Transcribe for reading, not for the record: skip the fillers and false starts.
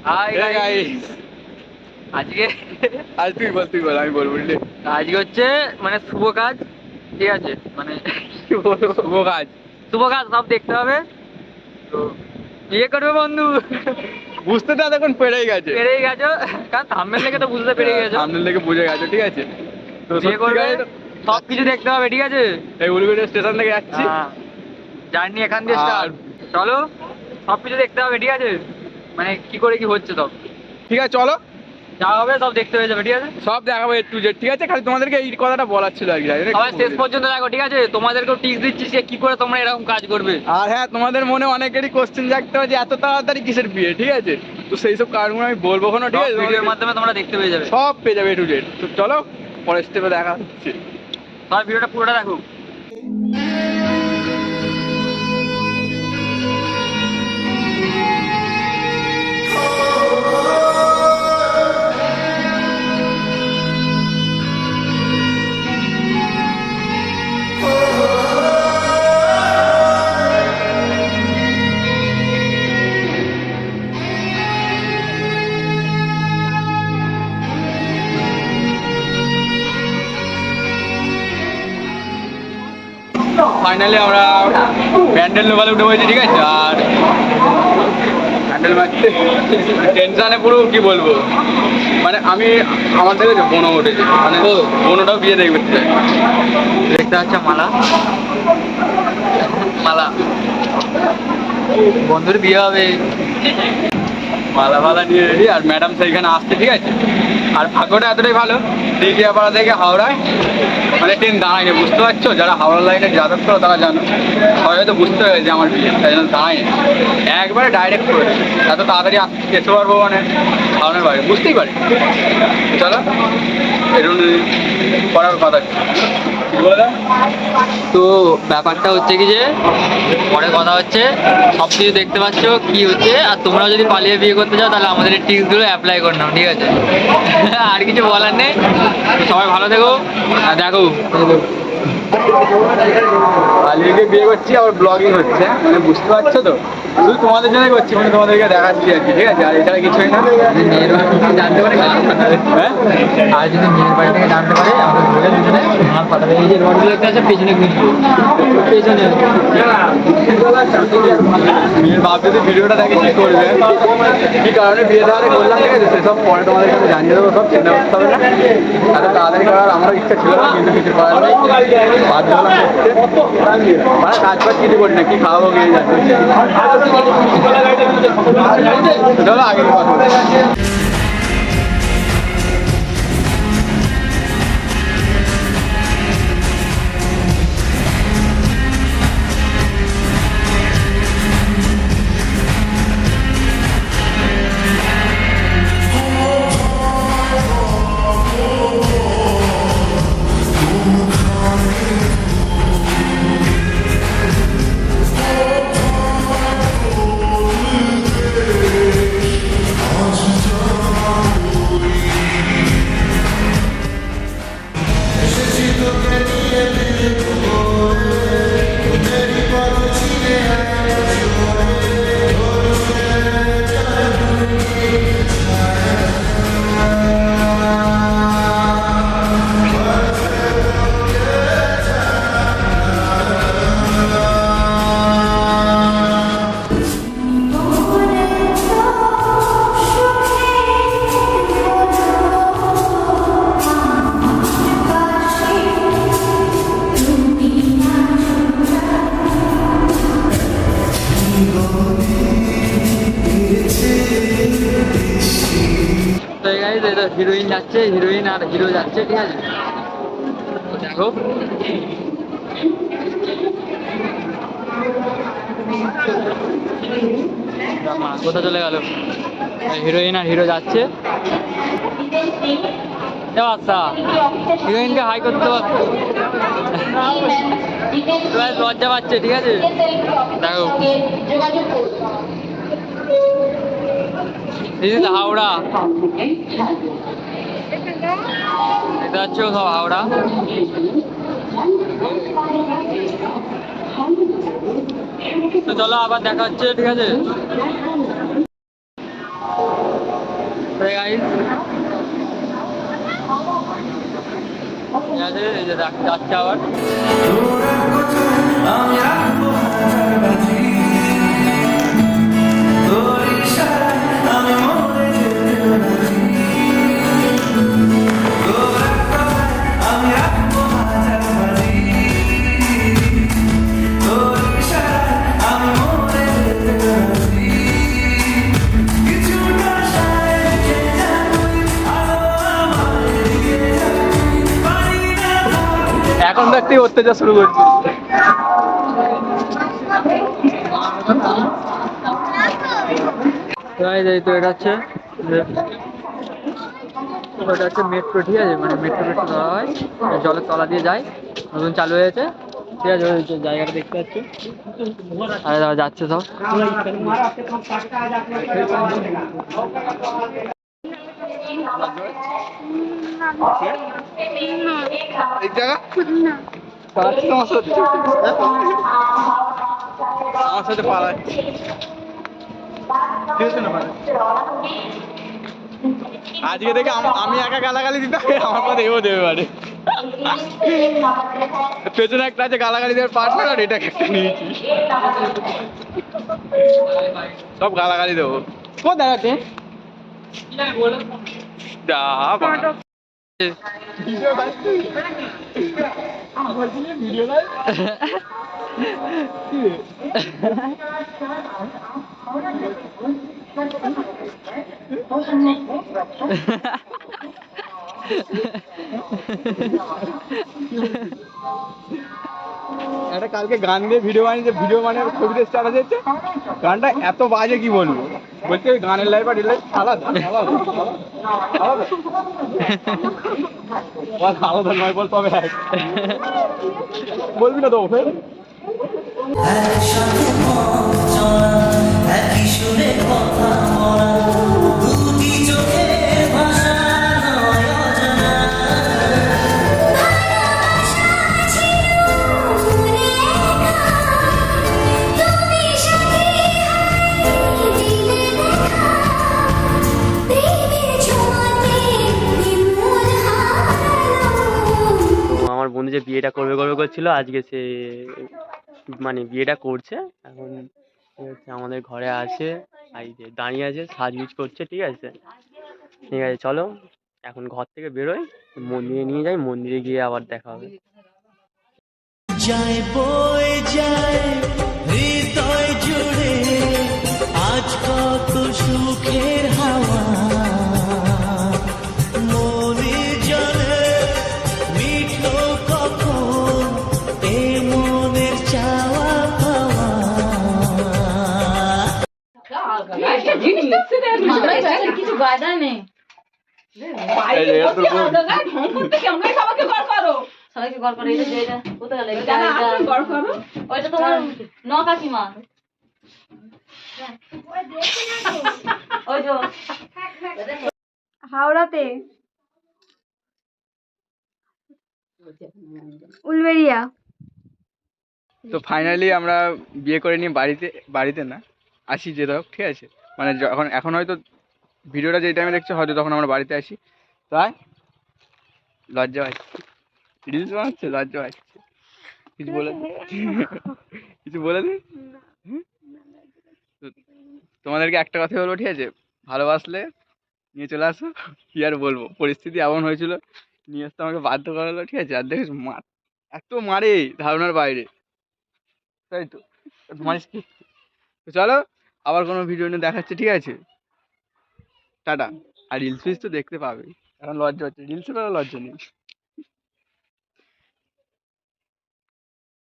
Hi guys, আজকে আজ তুই বল আমি বলবো। আজকে হচ্ছে মানে শুভ কাজ, ঠিক আছে? মানে শুভ কাজ সব দেখতে হবে তো। বিয়ে করবে বন্ধু, বুঝতে তো এতক্ষণ পেরেই গেছে। পেরেই গেছো, কারণ থাম্বনেল দেখে তো বুঝতে পেরে গেছো। থাম্বনেল দেখে বুঝে গেছো, ঠিক আছে? তো বিয়ে করবে, সব কিছু দেখতে হবে, ঠিক আছে? এই উলুবেড়ি স্টেশন থেকে যাচ্ছি, জার্নি এখান দিয়ে স্টার্ট। চলো, সব কিছু দেখতে হবে, ঠিক আছে? মানে কি করে কি হচ্ছে সব, ঠিক আছে? চলো, যা হবে সব দেখতে হয়ে যাবে, ঠিক আছে? সব দেখাবো A to Z, ঠিক আছে? খালি তোমাদেরকে এই কথাটা বলার ছিল আর কি। সবাই শেষ পর্যন্ত দেখো, ঠিক আছে? তোমাদেরকেও টিপস দিচ্ছি সে কি করে তোমরা এরকম কাজ করবে। আর হ্যাঁ, তোমাদের মনে অনেকেরই কোশ্চেন জাগতে হবে যে এত তাড়াতাড়ি কিসের বিয়ে, ঠিক আছে? তো সেই সব কারণগুলো আমি বলবো কোনো, ঠিক আছে? ভিডিওর মাধ্যমে তোমরা দেখতে পেয়ে যাবে, সব পেয়ে যাবে A to Z। তো চলো, পরের স্টেপে দেখা হচ্ছে। সবাই ভিডিওটা পুরোটা দেখো। ফাইনালি আমরা প্যান্ডেল লোকালে উঠে পড়েছি, ঠিক আছে? আর প্যান্ডেল মারতে টেনশানে পুরো কি বলবো, মানে আমি আমার থেকে বোনও উঠেছে, মানে বোনটাও বিয়ে দেখবে। দেখতে পাচ্ছ মালা, মালা বন্ধুর বিয়ে হবে, মালা ফালা নিয়ে রেডি। আর ম্যাডাম সেইখানে আসছে, ঠিক আছে? আর ভাগ্যটা এতটাই ভালো, দেখিয়াপাড়া থেকে হাওড়ায় মানে ট্রেন দাঁড়ায়নি, বুঝতে পারছো? যারা হাওড়া লাইনে যাতায়াত করো তারা জানো, হয়তো বুঝতে হবে যে আমার বিয়ে, তাই জন্য দাঁড়ায়নি, একবারে ডাইরেক্ট করে এত তাড়াতাড়ি যেতে পারবো মানে হাওড়ার বাইরে, বুঝতেই পারি। চলো, এরকম করার কথা তো ব্যাপারটা হচ্ছে কি যে পরে কথা হচ্ছে, সব কিছু দেখতে পাচ্ছ কি হচ্ছে। আর তোমরা যদি পালিয়ে বিয়ে করতে চাও তাহলে আমাদের এই টিপসগুলো অ্যাপ্লাই করে নাও, ঠিক আছে? আর কিছু বলার নেই। তো সবাই ভালো থেকো আর দেখো। পালিয়ে বিয়ে করছি, আবার ব্লগিং হচ্ছে, মানে বুঝতে পারছো তো? শুধু তোমাদের জন্যই করছি, মানে তোমাদেরকে দেখাচ্ছি আর কি, ঠিক আছে? আর এছাড়া কিছুই না। জানতে পারে, হ্যাঁ, আর যদি মেয়ের বাড়ি থেকে জানতে পারে আমাদের ঘুরে দুজনে হাত পাঠাবে। এই যে রোডগুলো দেখতে আছে পেছনে ঘুরবো, পেছনে মেয়ের বাপ যদি ভিডিওটা দেখে কি করবে, কি কারণে বিয়ে তাহলে করলাম, ঠিক আছে? সেসব পরে তোমাদের কাছে জানিয়ে দেবো, সব চিন্তা করতে হবে না। এত তাড়াতাড়ি করার আমারও ইচ্ছা ছিল না, কিন্তু কিছু করার নেই, বাধ্য হলাম করতে। মানে কাজ বাজ কিছু করি না, কি খাওয়াবো গিয়ে যাচ্ছে। চলো আগে কথা বলি। হিরোইন যাচ্ছে, হিরোইন আর হিরো যাচ্ছে, ঠিক আছে? দেখো কোথা চলে গেল, হিরোইন আর হিরো যাচ্ছে। আচ্ছা, হিরোইনকে হাই করতে পারতো, লজ্জা পাচ্ছে, ঠিক আছে? দেখো হাওড়া, এটা হচ্ছে সব হাওড়া। তো চলো আবার দেখা হচ্ছে, ঠিক আছে? গাইস এই যে যাচ্ছে আবার এখন দেখতে অত্যাচার শুরু করছে। এই তো এটা হচ্ছে মেট্রো, ঠিক আছে, মানে মেট্রো ধরা হয়, জলের তলা দিয়ে যায়, নতুন চালু হয়েছে, ঠিক আছে। ওই যে জায়গাটা দেখতে পাচ্ছি, আরে দাদা যাচ্ছে সব। এই জায়গা আমার সাথে পালাচ্ছে। আজকে দেখে আমি একা গালাগালি দিতে আমার কথা এও দেবে পারে। পেছনে একটা আছে গালাগালি দেওয়ার পার্টনার, আর এটাকে একটা নিয়েছি, সব গালাগালি দেবো। কোথায় দেখাচ্ছে যা একটা কালকে গান দিয়ে ভিডিও মানে ছবিতে স্টার্ট হয়েছে, গানটা এত বাজে কি বলবো, বলছে গানের লাইভ আর লাইভ আলাদা আলাদা নয়, বল তবে বলবি না তো ফের। আমার বন্ধু যে বিয়েটা করবে করছিল, আজকে সে মানে বিয়েটা করছে। এখন হচ্ছে আমাদের ঘরে আছে, এই যে দাঁড়িয়ে আছে, সাজগুজ করছে, ঠিক আছে। ঠিক আছে, চলো এখন ঘর থেকে বেরোই, মন্দিরে নিয়ে যাই, মন্দিরে গিয়ে আবার দেখা হবে। যায় বয়ে যায় হৃদয় জুড়ে আজ কত সুখের হাওয়া, মনে জলে মিঠো কখন এ মনের চাওয়া পাওয়া। কিছু গায়দা নেই, সবাইকে গড় করে এটা কোথায় গেল? ওইটা তোমার ন কাকিমা, ওই তো হাওড়াতে উলবেড়িয়া। তো ফাইনালি আমরা বিয়ে করে নিয়ে বাড়িতে না আসি, যে হোক, ঠিক আছে। মানে এখন হয়তো ভিডিওটা যে টাইমে দেখছো হয়তো তখন আমরা বাড়িতে আসি, তাই লজ্জা পাচ্ছি, রিলস বানাচ্ছে, লজ্জা পাচ্ছি। কিছু বলে দিই তোমাদেরকে একটা কথা বলবো, ঠিক আছে, ভালোবাসলে নিয়ে চলে আসো। কি আর বলবো, পরিস্থিতি এমন হয়েছিল, নিয়ে আসতে আমাকে বাধ্য করালো, ঠিক আছে। আর দেখিস এত মারে ধারণার বাইরে, তাই তো মারিস কি। তো চলো আবার কোনো ভিডিও নিয়ে দেখাচ্ছে, ঠিক আছে, টাটা। আর রিলস ফিলস তো দেখতে পাবে, এখন লজ্জা হচ্ছে, রিলসে লজ্জা নেই।